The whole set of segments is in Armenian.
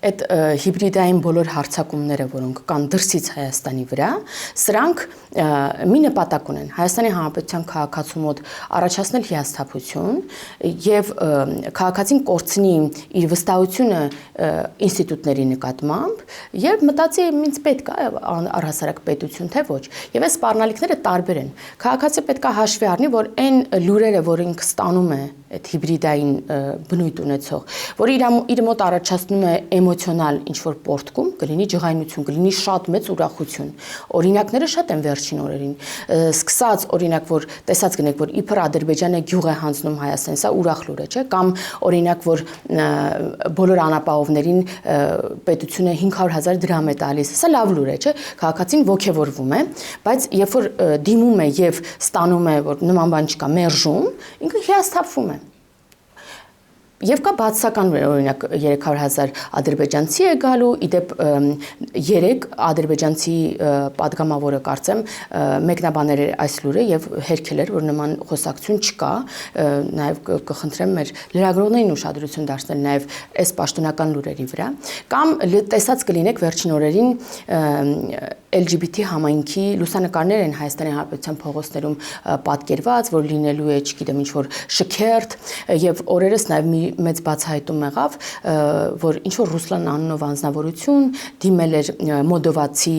այդ հիբրիդային բոլոր հարձակումները, որոնք կան դրսից Հայաստանի վրա, սրանք մի նպատակ ունեն Հայաստանի Հանրապետության քաղաքացու մոտ առաջացնել հիասթափություն եւ քաղաքացին կորցնի իր վստահությունը ինստիտուտների նկատմամբ եւ մտածի ինձ պետք է առհասարակ պետություն թե ոչ։ Եվ այս սպառնալիքները տարբեր են։ Քաղաքացին պետք է հաշվի առնի, որ այն լուրերը, որ ինքը ստանում է այդ հիբրիդային բնույթ ունեցող, որ իր մոտ առաջացնում է էմոցիոնալ ինչ-որ պորտկում, կլինի ջղայնություն, կլինի շատ մեծ ուրախություն։ Օրինակները շատ են վերջին օրերին։ Սկսած օրինակ, որ տեսած գնեք, որ իբր Ադրբեջանը գյուղ է հանձնում Հայաստան, սա ուրախ լուր է, չէ՞, կամ օրինակ, որ բոլոր անապահովներին պետությունը 500,000 դրամ է տալիս, սա լավ լուր է, չէ՞, քաղաքացին ոգևորվում է, բայց երբ որ դիմում է եւ ստանում է, որ նման բան չկա, մերժում, ինքը հիասթափվում է։ Եվ կա բացասական օրինակ 300,000 ադրբեջանցի է գալու, իդեպ 3 ադրբեջանցի падգամավորը կարծեմ մեկնաբանել էր այս լուրը եւ հերքել էր, որ նման խոսակցություն չկա, նաեւ կխնդրեմ մեր լրագրողներին ուշադրություն դարձնել նաեւ այս պաշտոնական լուրերի վրա, կամ տեսած կլինեք վերջին օրերին LGBT համայնքի լուսանկարներ են Հայաստանի Հանրապետության փողոցներում պատկերված, որ լինելու է, չգիտեմ, ինչ-որ շքերթ եւ օրերս նաեւ մի մեծ բացահայտում եղավ, որ ինչ-որ Ռուսլան անունով անձնավորություն դիմել էր մոդովացի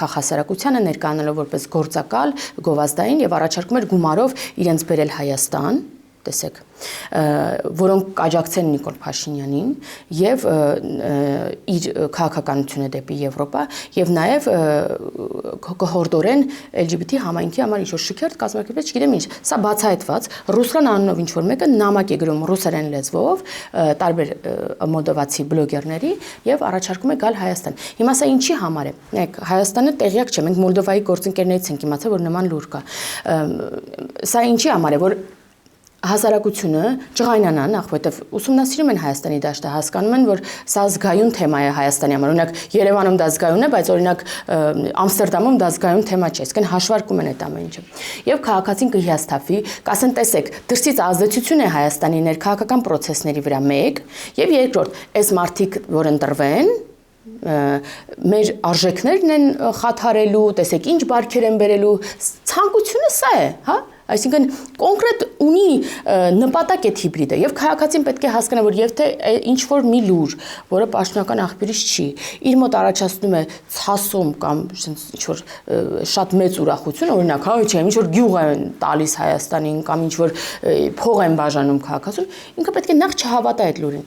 քաղաքասարակությանը ներկայանալով որպես գործակալ, գովազդային եւ առաջարկում էր գումարով իրենց բերել Հայաստան, տեսեք, որոնք կաջակցեն Նիկոլ Փաշինյանին եւ իր քաղաքականությունը դեպի Եվրոպա եւ նաեւ կհորդորեն LGBT համայնքի համար ինչ-որ շքերթ կազմակերպել, չգիտեմ ինչ, սա բացահայտված, Ռուսլան անունով ինչ-որ մեկը նամակ է գրում ռուսերեն լեզվով տարբեր մոդովացի բլոգերների եւ առաջարկում է գալ Հայաստան։ Հիմա սա ինչի համար է։ Նայեք, Հայաստանը տեղյակ չէ, մենք Մոլդովայի գործընկերներից ենք իմացել, որ նման լուր կա։ Սա ինչի համար է, որ հասարակությունը ջղայնանա նախ, որտեվ ուսումնասիրում են Հայաստանի դաշտը, հասկանում են, որ սա զգայուն թեմա է Հայաստանի համար։ Օրինակ Երևանում դա զգայուն է, բայց օրինակ Ամստերդամում դա զգայուն թեմա չէ, այսինքն հաշվարկում են այդ ամեն ինչը։ Եվ քաղաքացին կհիասթափվի, կասեն, տեսեք, դրսից ազդեցություն է Հայաստանի ներքաղաքական process-ների վրա մեկ, եւ երկրորդ, այս մարդիկ, որ ընտրվեն, մեր արժեքներն են խաթարելու, տեսեք, ինչ բարքեր են բերելու, ցանկությունը սա է, հա։ Այսինքն կոնկրետ ունի նպատակ է հիբրիդը եւ քաղաքացին պետք է հասկանա, որ եւ թե ինչ որ մի լուր, որը պաշտոնական աղբյուրից չի, իր մոտ առաջացնում է ցասում կամ ինչ որ շատ մեծ ուրախություն, օրինակ, հա, չէ, ինչ որ գյուղ են տալիս Հայաստանին կամ ինչ որ փող են բաժանում քաղաքացուն, ինքը պետք է նախ չհավատա այդ լուրին։